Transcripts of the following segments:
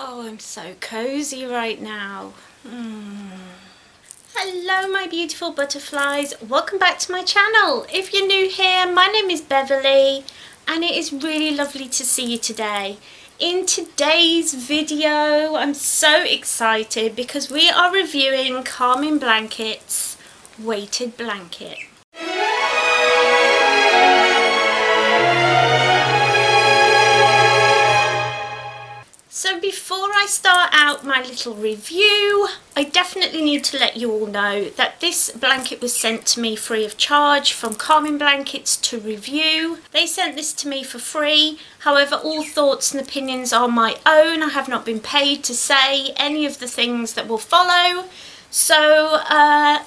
Oh, I'm so cozy right now. Hello my beautiful butterflies, welcome back to my channel. If you're new here, my name is Beverly and it is really lovely to see you today. In today's video, I'm so excited because we are reviewing Calming Blankets weighted blanket. So before I start out my little review, I definitely need to let you all know that this blanket was sent to me free of charge from Calming Blankets to review. They sent this to me for free. However, all thoughts and opinions are my own. I have not been paid to say any of the things that will follow. So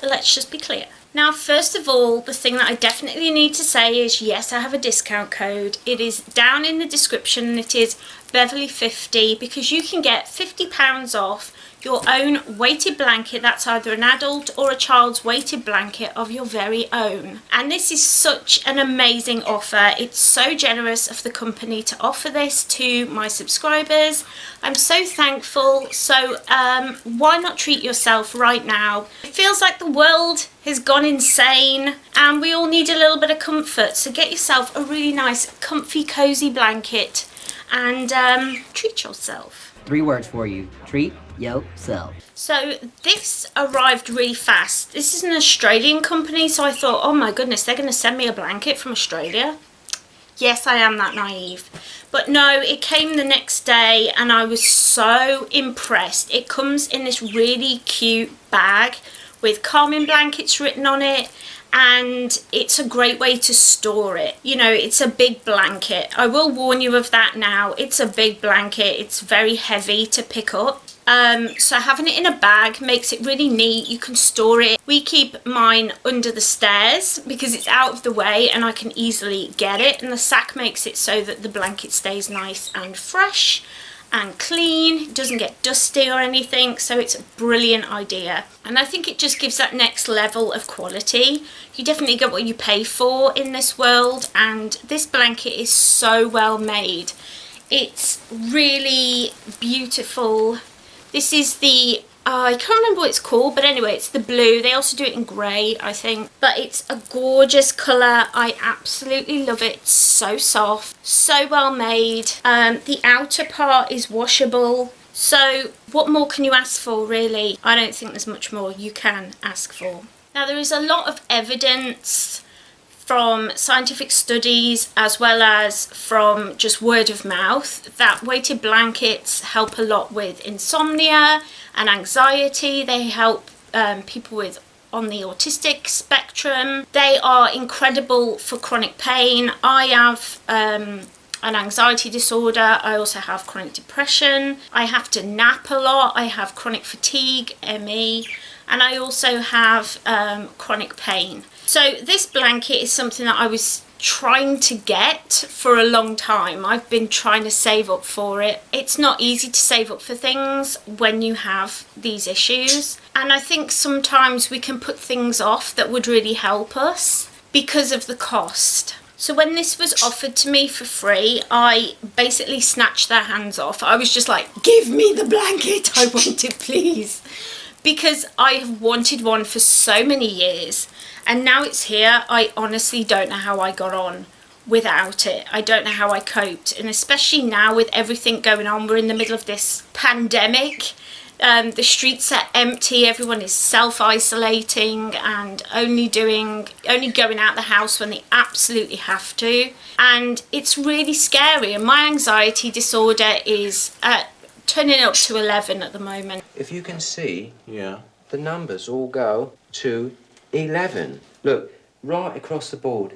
let's just be clear. Now, first of all, the thing that I definitely need to say is, yes, I have a discount code. It is down in the description and it is Beverley50 because you can get £50 off your own weighted blanket. That's either an adult or a child's weighted blanket of your very own. And this is such an amazing offer. It's so generous of the company to offer this to my subscribers. I'm so thankful. So why not treat yourself right now? It feels like the world has gone insane and we all need a little bit of comfort. So get yourself a really nice, comfy, cozy blanket and treat yourself. 3 words for you. Treat yourself. So this arrived really fast. This is an Australian company, so I thought, oh my goodness, they're going to send me a blanket from Australia. Yes, I am that naive. But no, it came the next day and I was so impressed. It comes in this really cute bag with Calming Blankets written on it. And it's a great way to store it. You know, it's a big blanket. I will warn you of that now. It's a big blanket. It's very heavy to pick up. So having it in a bag makes it really neat. You can store it. We keep mine under the stairs because it's out of the way and I can easily get it. And the sack makes it so that the blanket stays nice and fresh and clean. It doesn't get dusty or anything, so it's a brilliant idea. And I think it just gives that next level of quality. You definitely get what you pay for in this world, and this blanket is so well made. It's really beautiful. This is the I can't remember what it's called, but anyway, it's the blue. They also do it in grey, I think. But it's a gorgeous colour. I absolutely love it. It's so soft, so well made. The outer part is washable. So what more can you ask for, really? I don't think there's much more you can ask for. Now, there is a lot of evidence from scientific studies as well as from just word of mouth that weighted blankets help a lot with insomnia and anxiety. They help people on the autistic spectrum. They are incredible for chronic pain. I have an anxiety disorder. I also have chronic depression. I have to nap a lot. I have chronic fatigue, ME, and I also have chronic pain. So this blanket is something that I was trying to get for a long time. I've been trying to save up for it. It's not easy to save up for things when you have these issues. And I think sometimes we can put things off that would really help us because of the cost. So when this was offered to me for free, I basically snatched their hands off. I was just like, give me the blanket, I want it, please. Because I have wanted one for so many years. And now it's here. I honestly don't know how I got on without it. I don't know how I coped. And especially now with everything going on, we're in the middle of this pandemic. The streets are empty. Everyone is self-isolating and only going out the house when they absolutely have to. And it's really scary. And my anxiety disorder is turning up to 11 at the moment. If you can see, yeah, the numbers all go to 11. Look, right across the board.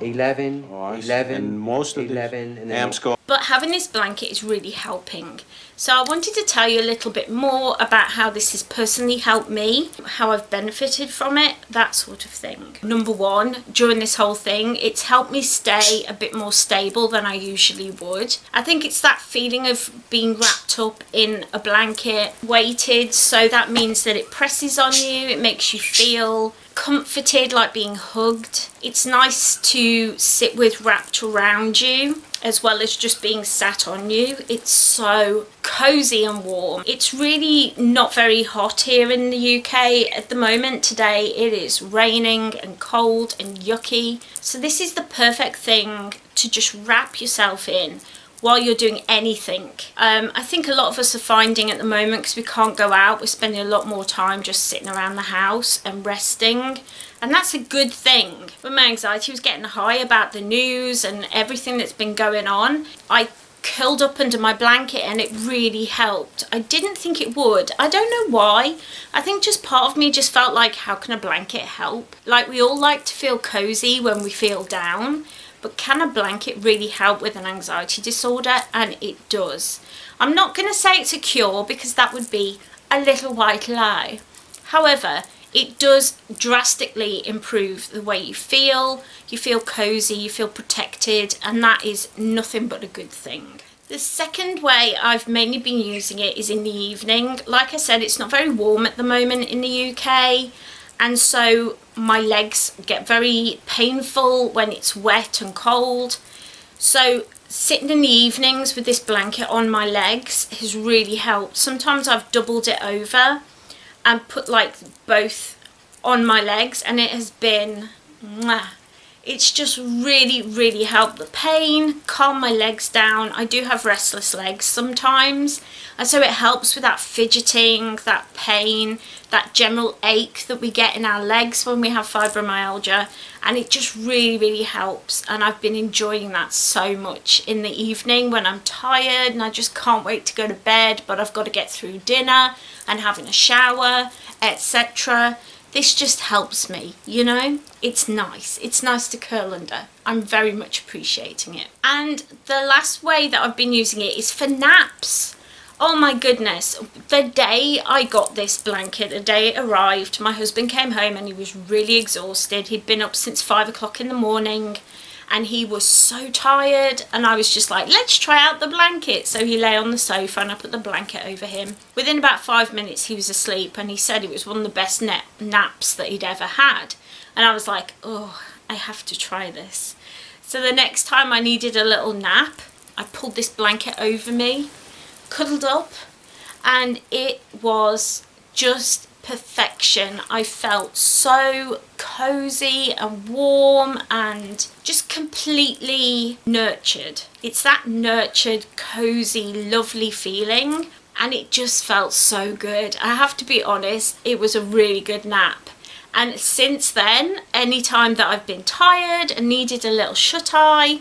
11, 11, and most of 11, the and then But having this blanket is really helping. So I wanted to tell you a little bit more about how this has personally helped me, how I've benefited from it, that sort of thing. Number one, during this whole thing, it's helped me stay a bit more stable than I usually would. I think it's that feeling of being wrapped up in a blanket, weighted, so that means that it presses on you, it makes you feel comforted, like being hugged. It's nice to sit with wrapped around you. as well as just being sat on you. It's so cozy and warm. It's really not very hot here in the UK at the moment. Today it is raining and cold and yucky. So this is the perfect thing to just wrap yourself in while you're doing anything. I think a lot of us are finding at the moment, because we can't go out, we're spending a lot more time just sitting around the house and resting. And that's a good thing. When my anxiety was getting high about the news and everything that's been going on, I curled up under my blanket and it really helped. I didn't think it would. I don't know why. I think just part of me just felt like, how can a blanket help? Like, we all like to feel cozy when we feel down, but can a blanket really help with an anxiety disorder? And it does. I'm not going to say it's a cure, because that would be a little white lie. However, it does drastically improve the way you feel cozy, you feel protected, and that is nothing but a good thing. The second way I've mainly been using it is in the evening. Like I said, it's not very warm at the moment in the UK, and so my legs get very painful when it's wet and cold. So sitting in the evenings with this blanket on my legs has really helped. Sometimes I've doubled it over and put like both on my legs, and it has been mwah. It's just really helped the pain, calm my legs down. I do have restless legs sometimes, and so it helps with that fidgeting, that pain, that general ache that we get in our legs when we have fibromyalgia, and it just really helps. And I've been enjoying that so much in the evening when I'm tired and I just can't wait to go to bed, but I've got to get through dinner and having a shower, etc. This just helps me, you know. It's nice to curl under. I'm very much appreciating it. And the last way that I've been using it is for naps. Oh my goodness, the day I got this blanket, the day it arrived, my husband came home and he was really exhausted. He'd been up since 5 o'clock in the morning and he was so tired, and I was just like, let's try out the blanket. So he lay on the sofa and I put the blanket over him. Within about 5 minutes he was asleep, and he said it was one of the best naps that he'd ever had. And I was like, oh, I have to try this. So the next time I needed a little nap, I pulled this blanket over me, cuddled up, and it was just perfection. I felt so cozy and warm and just completely nurtured. It's that nurtured, cozy, lovely feeling, and it just felt so good. I have to be honest, it was a really good nap. And since then, anytime that I've been tired and needed a little shut-eye,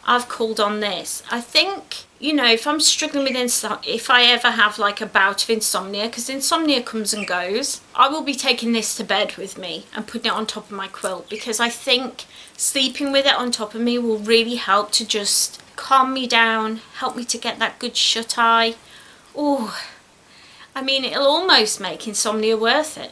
I've called on this. I think, you know, if I'm struggling with insomnia, if I ever have like a bout of insomnia, because insomnia comes and goes, I will be taking this to bed with me and putting it on top of my quilt, because I think sleeping with it on top of me will really help to just calm me down, help me to get that good shut-eye. Oh, I mean, it'll almost make insomnia worth it.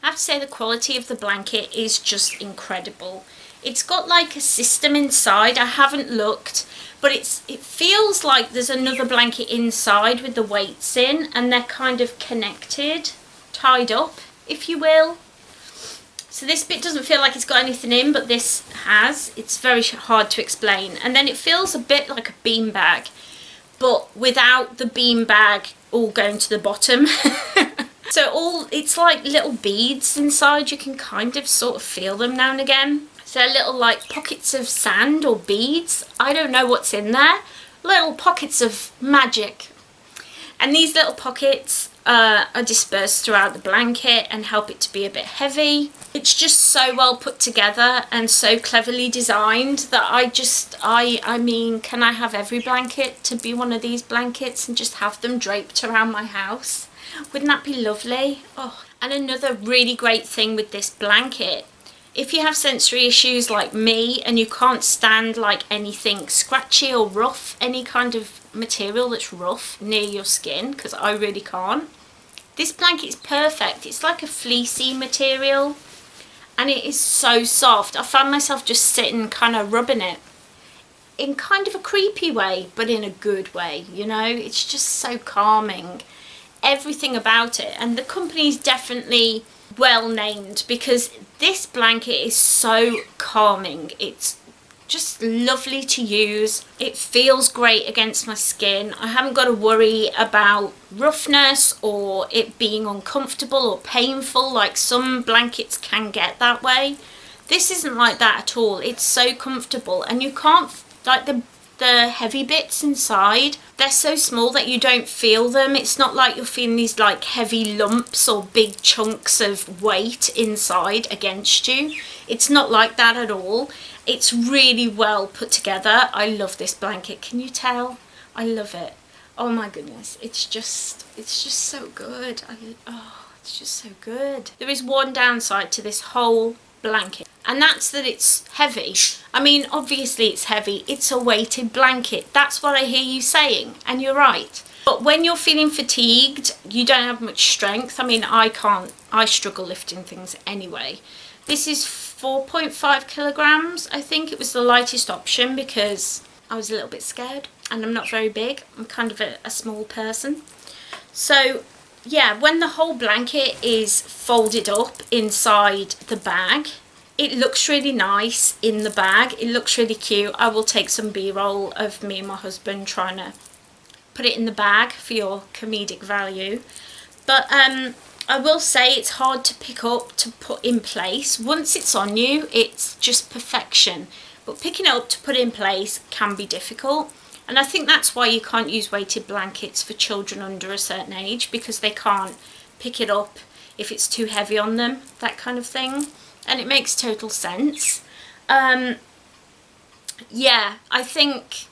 I have to say the quality of the blanket is just incredible. It's got like a system inside. I haven't looked, but it feels like there's another blanket inside with the weights in, and they're kind of connected, tied up, if you will. So this bit doesn't feel like it's got anything in, but this has. It's very hard to explain. And then it feels a bit like a beanbag, but without the beanbag all going to the bottom. So it's like little beads inside. You can kind of sort of feel them now and again. So little like pockets of sand or beads. I don't know what's in there. Little pockets of magic. And these little pockets are dispersed throughout the blanket and help it to be a bit heavy. It's just so well put together and so cleverly designed that I mean, can I have every blanket to be one of these blankets and just have them draped around my house? Wouldn't that be lovely? Oh, and another really great thing with this blanket, if you have sensory issues like me and you can't stand like anything scratchy or rough, any kind of material that's rough near your skin, because I really can't, this blanket is perfect. It's like a fleecy material and it is so soft. I found myself just sitting kind of rubbing it in kind of a creepy way, but in a good way, you know. It's just so calming, everything about it. And the company's definitely well named, because this blanket is so calming. It's just lovely to use. It feels great against my skin. I haven't got to worry about roughness or it being uncomfortable or painful like some blankets can get that way. This isn't like that at all. It's so comfortable, and you can't, like the heavy bits inside, they're so small that you don't feel them. It's not like you're feeling these like heavy lumps or big chunks of weight inside against you. It's not like that at all. It's really well put together. I love this blanket. Can you tell? I love it. Oh my goodness, it's just so good. It's just so good. There is one downside to this whole blanket, and that's that it's heavy. I mean, obviously it's heavy. It's a weighted blanket. That's what I hear you saying, and you're right. But when you're feeling fatigued, you don't have much strength. I mean, I struggle lifting things anyway. This is 4.5 kilograms. I think it was the lightest option because I was a little bit scared, and I'm not very big. I'm kind of a small person. So yeah, when the whole blanket is folded up inside the bag, it looks really nice in the bag. It looks really cute. I will take some B-roll of me and my husband trying to put it in the bag for your comedic value. But I will say it's hard to pick up, to put in place. Once it's on you, it's just perfection. But picking it up to put in place can be difficult. And I think that's why you can't use weighted blankets for children under a certain age, because they can't pick it up if it's too heavy on them, that kind of thing. And it makes total sense. Yeah, I think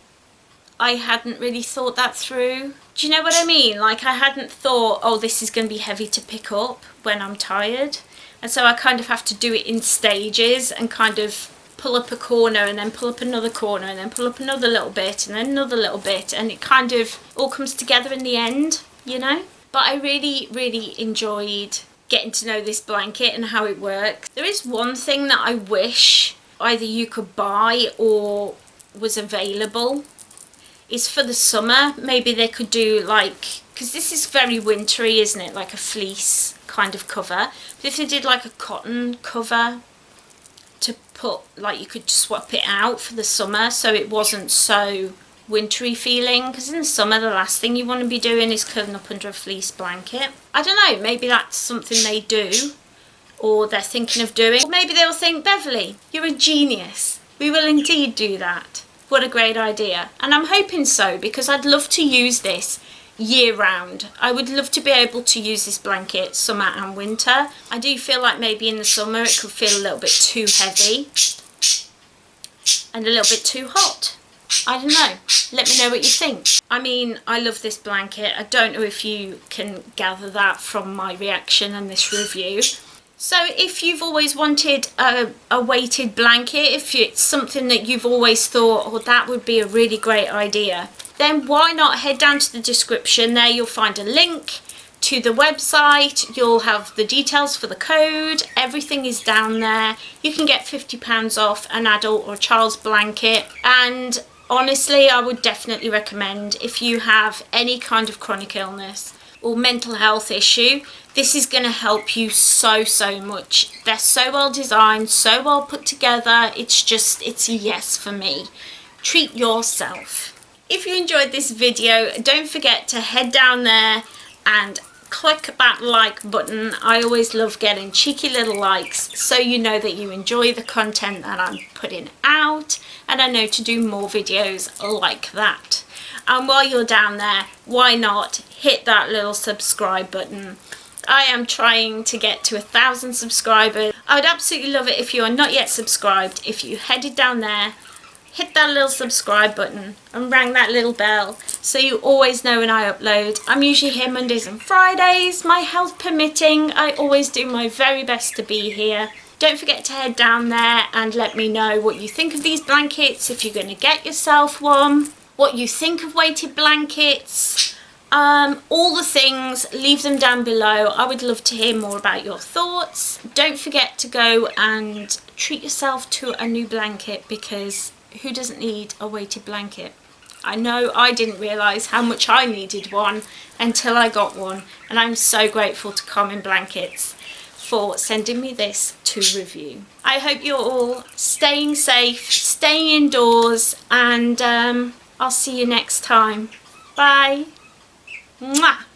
I hadn't really thought that through. Do you know what I mean? Like, I hadn't thought, oh, this is going to be heavy to pick up when I'm tired. And so I kind of have to do it in stages and kind of pull up a corner and then pull up another corner and then pull up another little bit and then another little bit, and it kind of all comes together in the end, you know. But I really, really enjoyed getting to know this blanket and how it works. There is one thing that I wish either you could buy or was available, is for the summer. Maybe they could do like, because this is very wintry, isn't it, like a fleece kind of cover. But if they did like a cotton cover to put, like, you could swap it out for the summer so it wasn't so wintry feeling, because in the summer the last thing you want to be doing is curling up under a fleece blanket. I don't know, maybe that's something they do or they're thinking of doing. Or maybe they'll think, Beverley, you're a genius, we will indeed do that. What a great idea. And I'm hoping so, because I'd love to use this year round. I would love to be able to use this blanket summer and winter. I do feel like maybe in the summer it could feel a little bit too heavy and a little bit too hot. I don't know. Let me know what you think. I mean, I love this blanket. I don't know if you can gather that from my reaction and this review. So if you've always wanted a weighted blanket, if it's something that you've always thought, oh, that would be a really great idea, then why not head down to the description. There you'll find a link to the website. You'll have the details for the code. Everything is down there. You can get £50 off an adult or child's blanket. And honestly, I would definitely recommend, if you have any kind of chronic illness or mental health issue, this is going to help you so much. They're so well designed, so well put together. It's a yes for me. Treat yourself. If you enjoyed this video, don't forget to head down there and click that like button. I always love getting cheeky little likes, so you know that you enjoy the content that I'm putting out, and I know to do more videos like that. And while you're down there, why not hit that little subscribe button? I am trying to get to 1,000 subscribers. I would absolutely love it if you are not yet subscribed, if you headed down there, hit that little subscribe button and rang that little bell so you always know when I upload. I'm usually here Mondays and Fridays, my health permitting. I always do my very best to be here. Don't forget to head down there and let me know what you think of these blankets, if you're going to get yourself one, what you think of weighted blankets, all the things. Leave them down below. I would love to hear more about your thoughts. Don't forget to go and treat yourself to a new blanket, because who doesn't need a weighted blanket? I know I didn't realise how much I needed one until I got one, and I'm so grateful to Common Blankets. for sending me this to review. I hope you're all staying safe, staying indoors, and I'll see you next time. Bye. Mwah.